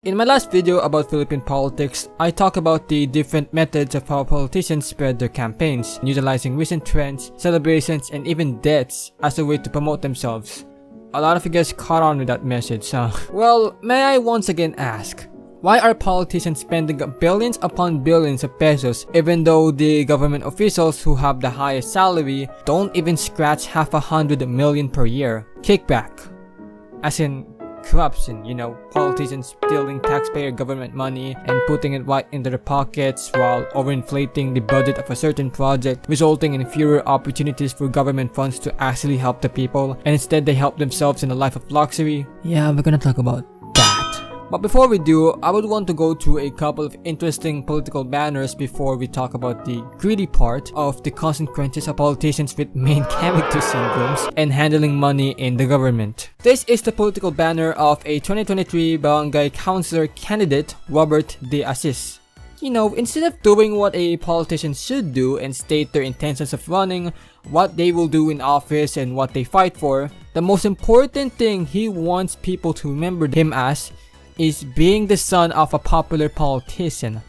In my last video about Philippine politics, I talk about the different methods of how politicians spread their campaigns, utilizing recent trends, celebrations, and even deaths as a way to promote themselves. A lot of you guys caught on with that message, huh? Well, may I once again ask, why are politicians spending billions upon billions of pesos even though the government officials who have the highest salary don't even scratch half 100 million per year? Kickback. As in corruption, politicians stealing taxpayer government money and putting it right into their pockets while overinflating the budget of a certain project, resulting in fewer opportunities for government funds to actually help the people, and instead they help themselves in a life of luxury. Yeah, we're gonna talk about that. But before we do, I would want to go through a couple of interesting political banners before we talk about the greedy part of the consequences of politicians with main character syndromes and handling money in the government. This is the political banner of a 2023 barangay councilor candidate, Robert De Assis. Instead of doing what a politician should do and state their intentions of running, what they will do in office and what they fight for, the most important thing he wants people to remember him as is being the son of a popular politician.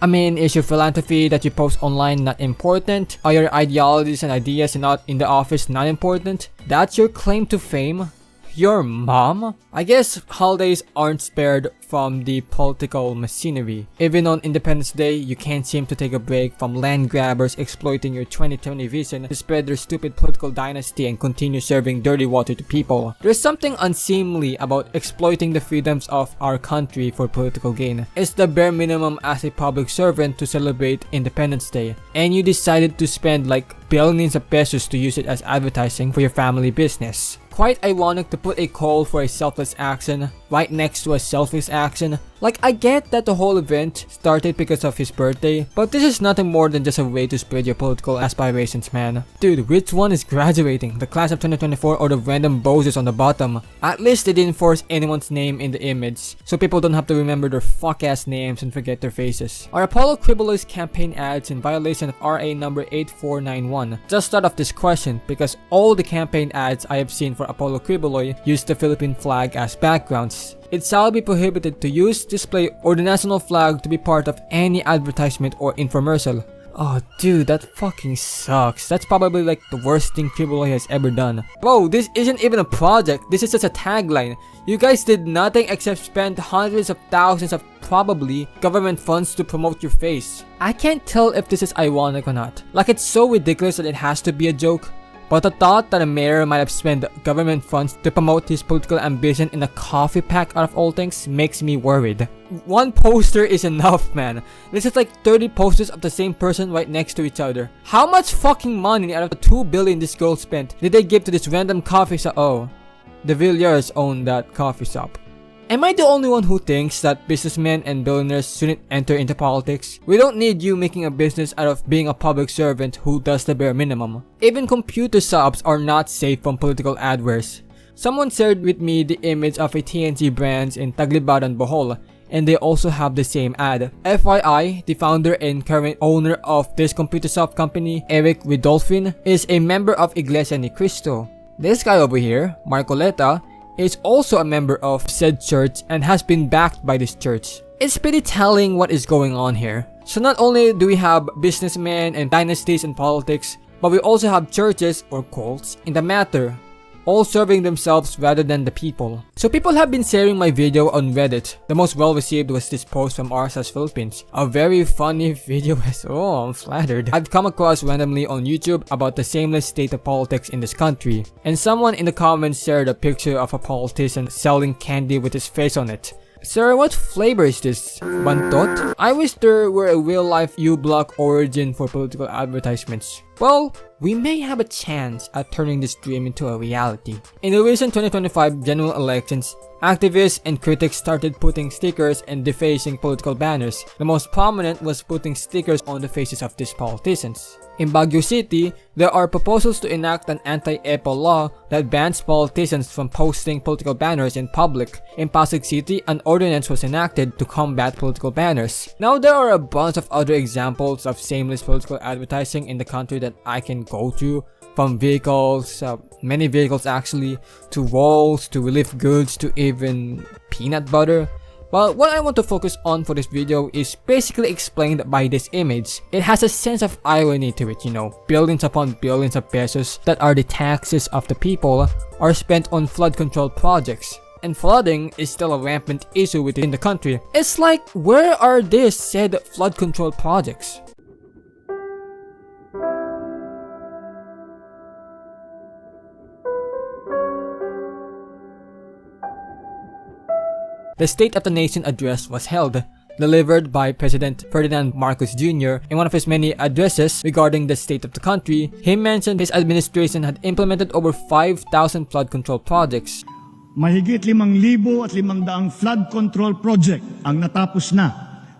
I mean, is your philanthropy that you post online not important? Are your ideologies and ideas not in the office not important? That's your claim to fame? Your mom? I guess holidays aren't spared from the political machinery. Even on Independence Day, you can't seem to take a break from land grabbers exploiting your 2020 vision to spread their stupid political dynasty and continue serving dirty water to people. There's something unseemly about exploiting the freedoms of our country for political gain. It's the bare minimum as a public servant to celebrate Independence Day, and you decided to spend like billions of pesos to use it as advertising for your family business. Quite ironic to put a call for a selfless action right next to a selfish action. Like, I get that the whole event started because of his birthday, but this is nothing more than just a way to spread your political aspirations, man. Dude, which one is graduating? The class of 2024 or the random bozos on the bottom? At least they didn't force anyone's name in the image, so people don't have to remember their fuck-ass names and forget their faces. Are Apollo Cribollo's campaign ads in violation of RA number 8491? Just start off this question because all the campaign ads I have seen for Apollo Cribollo use the Philippine flag as backgrounds. It shall be prohibited to use, display, or the national flag to be part of any advertisement or infomercial. Oh dude, that fucking sucks. That's probably like the worst thing Cribollo has ever done. Bro, this isn't even a project, this is just a tagline. You guys did nothing except spend hundreds of thousands of probably government funds to promote your face. I can't tell if this is ironic or not. Like, it's so ridiculous that it has to be a joke. But the thought that a mayor might have spent government funds to promote his political ambition in a coffee pack out of all things makes me worried. One poster is enough, man. This is like 30 posters of the same person right next to each other. How much fucking money out of the 2 billion this girl spent did they give to this random coffee shop? Oh, the Villiers own that coffee shop. Am I the only one who thinks that businessmen and billionaires shouldn't enter into politics? We don't need you making a business out of being a public servant who does the bare minimum. Even computer shops are not safe from political adverse. Someone shared with me the image of a TNT branch in Taglibaran, Bohol, and they also have the same ad. FYI, the founder and current owner of this computer shop company, Eric Ridolfin, is a member of Iglesia Ni Cristo. This guy over here, Marcoleta, is also a member of said church and has been backed by this church. It's pretty telling what is going on here. So not only do we have businessmen and dynasties in politics, but we also have churches or cults in the matter, all serving themselves rather than the people. So people have been sharing my video on Reddit. The most well received was this post from RSS Philippines. A very funny video as oh, I'm flattered. I've come across randomly on YouTube about the shameless state of politics in this country. And someone in the comments shared a picture of a politician selling candy with his face on it. Sir, what flavor is this? Bantot? I wish there were a real-life U-Block origin for political advertisements. Well, we may have a chance at turning this dream into a reality. In the recent 2025 general elections, activists and critics started putting stickers and defacing political banners. The most prominent was putting stickers on the faces of these politicians. In Baguio City, there are proposals to enact an anti-EPO law that bans politicians from posting political banners in public. In Pasig City, an ordinance was enacted to combat political banners. Now, there are a bunch of other examples of shameless political advertising in the country that I can go to, from vehicles, many vehicles actually, to walls, to relief goods, to even peanut butter. Well, what I want to focus on for this video is basically explained by this image. It has a sense of irony to it, billions upon billions of pesos that are the taxes of the people are spent on flood control projects. And flooding is still a rampant issue within the country. It's like, where are these said flood control projects? The State of the Nation address was held, delivered by President Ferdinand Marcos Jr. In one of his many addresses regarding the state of the country. He mentioned his administration had implemented over 5,000 flood control projects. Mahigit 5,500 flood control project ang natapos na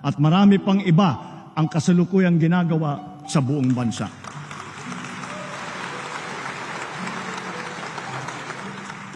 at marami pang iba ang kasalukuyang ginagawa sa buong bansa.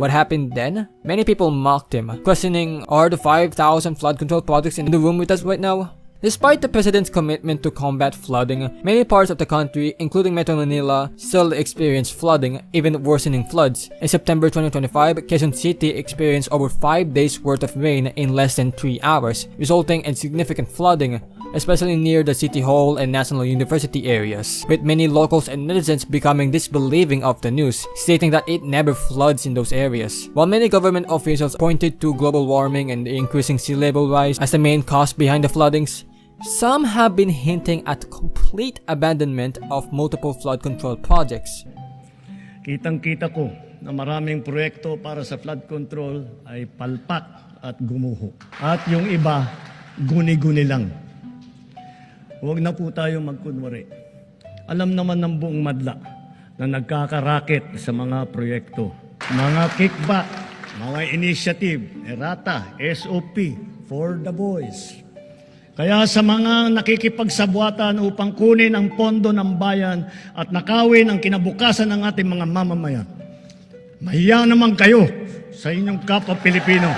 What happened then? Many people mocked him, questioning, are the 5,000 flood control projects in the room with us right now? Despite the president's commitment to combat flooding, many parts of the country, including Metro Manila, still experience flooding, even worsening floods. In September 2025, Quezon City experienced over 5 days worth of rain in less than 3 hours, resulting in significant flooding, especially near the City Hall and National University areas, with many locals and netizens becoming disbelieving of the news, stating that it never floods in those areas. While many government officials pointed to global warming and the increasing sea level rise as the main cause behind the floodings, some have been hinting at complete abandonment of multiple flood control projects. Kitang-kita ko na maraming proyekto para sa flood control ay palpak at gumuho. At yung iba, guni-guni lang. Huwag na po tayo magkunwari. Alam naman ng buong madla na nagkakaraket sa mga proyekto. Mga kickback, mga initiative, errata, SOP, for the boys. Kaya sa mga nakikipagsabwatan upang kunin ang pondo ng bayan at nakawin ang kinabukasan ng ating mga mamamayan, mahiya naman kayo sa inyong kapwa Pilipino.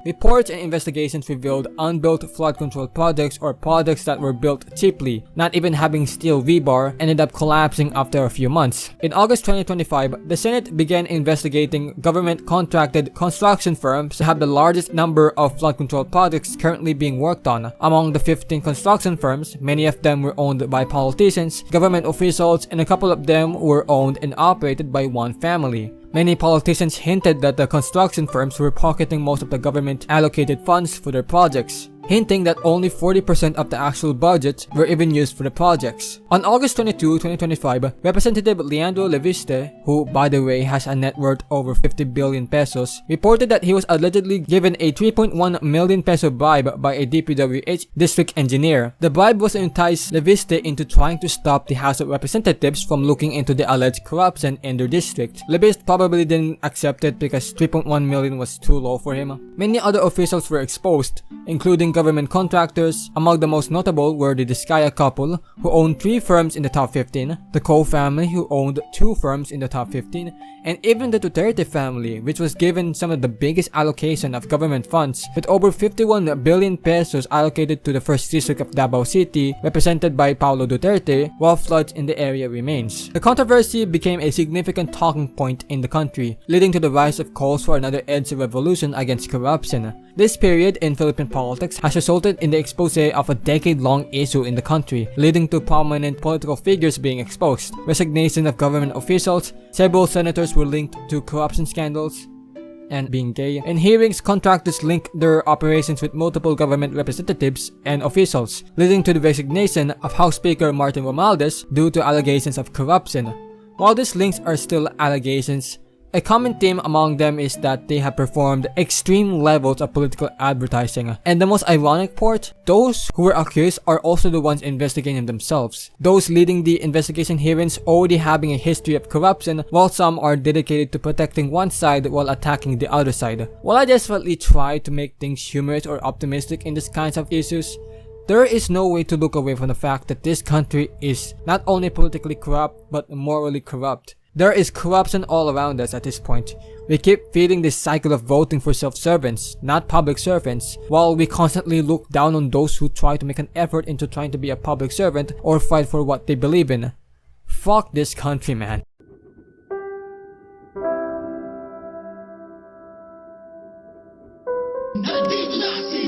Reports and investigations revealed unbuilt flood control projects or projects that were built cheaply, not even having steel rebar, ended up collapsing after a few months. In August 2025, the Senate began investigating government-contracted construction firms to have the largest number of flood control projects currently being worked on. Among the 15 construction firms, many of them were owned by politicians, government officials, and a couple of them were owned and operated by one family. Many politicians hinted that the construction firms were pocketing most of the government allocated funds for their projects, hinting that only 40% of the actual budgets were even used for the projects. On August 22, 2025, Representative Leandro Leviste, who by the way has a net worth over 50 billion pesos, reported that he was allegedly given a 3.1 million peso bribe by a DPWH district engineer. The bribe was to entice Leviste into trying to stop the House of Representatives from looking into the alleged corruption in their district. Leviste probably didn't accept it because 3.1 million was too low for him. Many other officials were exposed, including government contractors. Among the most notable were the Discaya couple, who owned 3 firms in the top 15, the Ko family, who owned 2 firms in the top 15, and even the Duterte family, which was given some of the biggest allocation of government funds, with over 51 billion pesos allocated to the 1st District of Davao City, represented by Paulo Duterte, while floods in the area remains. The controversy became a significant talking point in the country, leading to the rise of calls for another EDSA revolution against corruption. This period in Philippine politics has resulted in the expose of a decade-long issue in the country, leading to prominent political figures being exposed, resignation of government officials, several senators were linked to corruption scandals, and being gay. In hearings, contractors linked their operations with multiple government representatives and officials, leading to the resignation of House Speaker Martin Romualdez due to allegations of corruption. While these links are still allegations, a common theme among them is that they have performed extreme levels of political advertising. And the most ironic part, those who were accused are also the ones investigating themselves. Those leading the investigation hearings already having a history of corruption, while some are dedicated to protecting one side while attacking the other side. While I desperately try to make things humorous or optimistic in these kinds of issues, there is no way to look away from the fact that this country is not only politically corrupt but morally corrupt. There is corruption all around us at this point. We keep feeding this cycle of voting for self-servants, not public servants, while we constantly look down on those who try to make an effort into trying to be a public servant or fight for what they believe in. Fuck this country, man. Nandito na si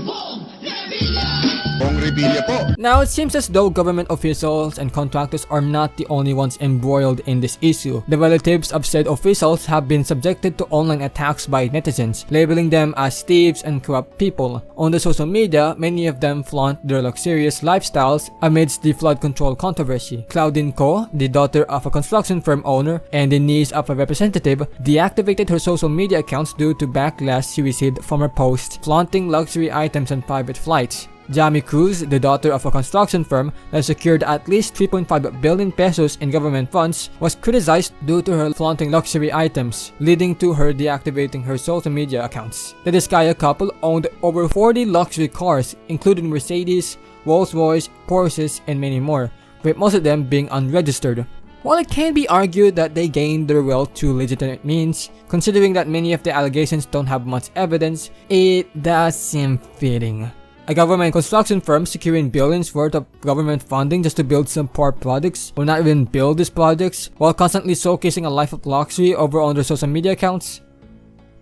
Now, it seems as though government officials and contractors are not the only ones embroiled in this issue. The relatives of said officials have been subjected to online attacks by netizens, labeling them as thieves and corrupt people. On the social media, many of them flaunt their luxurious lifestyles amidst the flood control controversy. Claudine Ko, the daughter of a construction firm owner and the niece of a representative, deactivated her social media accounts due to backlash she received from her posts flaunting luxury items and private flights. Jamie Cruz, the daughter of a construction firm that secured at least 3.5 billion pesos in government funds, was criticized due to her flaunting luxury items, leading to her deactivating her social media accounts. The Discaya couple owned over 40 luxury cars, including Mercedes, Rolls-Royce, Porsches, and many more, with most of them being unregistered. While it can be argued that they gained their wealth through legitimate means, considering that many of the allegations don't have much evidence, it does seem fitting. A government construction firm securing billions worth of government funding just to build some poor projects or not even build these projects while constantly showcasing a life of luxury over on their social media accounts?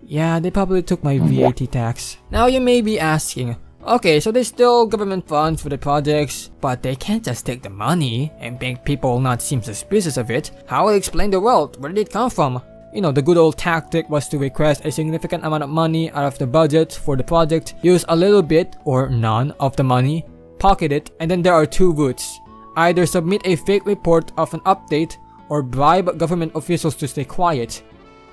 Yeah, they probably took my VAT tax. Now you may be asking, okay, so there's still government funds for the projects, but they can't just take the money and make people not seem suspicious of it. How will you explain the wealth? Where did it come from? You know, the good old tactic was to request a significant amount of money out of the budget for the project, use a little bit or none of the money, pocket it, and then there are two routes. Either submit a fake report of an update or bribe government officials to stay quiet.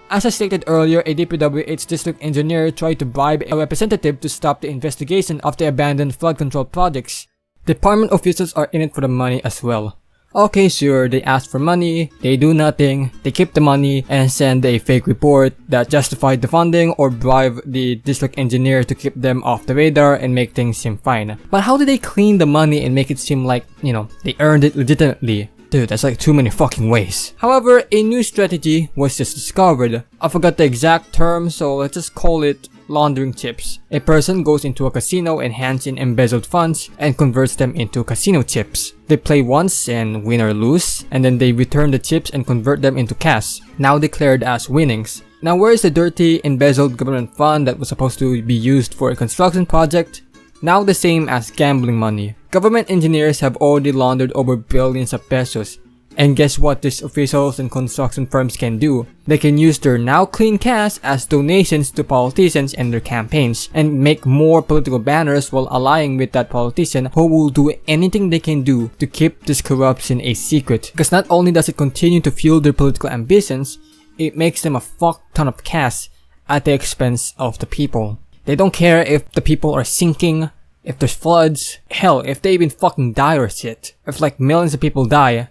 As I stated earlier, a DPWH district engineer tried to bribe a representative to stop the investigation of the abandoned flood control projects. Department officials are in it for the money as well. Okay, sure, they ask for money, they do nothing, they keep the money and send a fake report that justified the funding or bribe the district engineer to keep them off the radar and make things seem fine. But how do they clean the money and make it seem like, you know, they earned it legitimately? Dude, that's like too many fucking ways. However, a new strategy was just discovered. I forgot the exact term, so let's just call it laundering chips. A person goes into a casino and hands in embezzled funds and converts them into casino chips. They play once and win or lose, and then they return the chips and convert them into cash, now declared as winnings. Now, where is the dirty, embezzled government fund that was supposed to be used for a construction project? Now the same as gambling money. Government engineers have already laundered over billions of pesos. And guess what these officials and construction firms can do? They can use their now clean cash as donations to politicians and their campaigns and make more political banners while allying with that politician who will do anything they can do to keep this corruption a secret. Because not only does it continue to fuel their political ambitions, it makes them a fuck ton of cash at the expense of the people. They don't care if the people are sinking, if there's floods, hell, if they even fucking die or shit. If like millions of people die,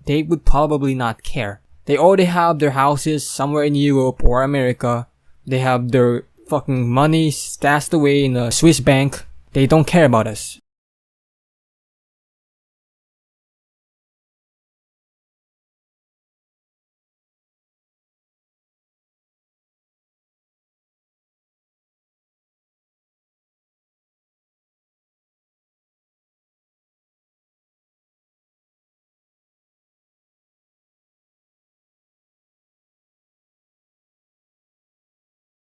they would probably not care. They already have their houses somewhere in Europe or America. They have their fucking money stashed away in a Swiss bank. They don't care about us.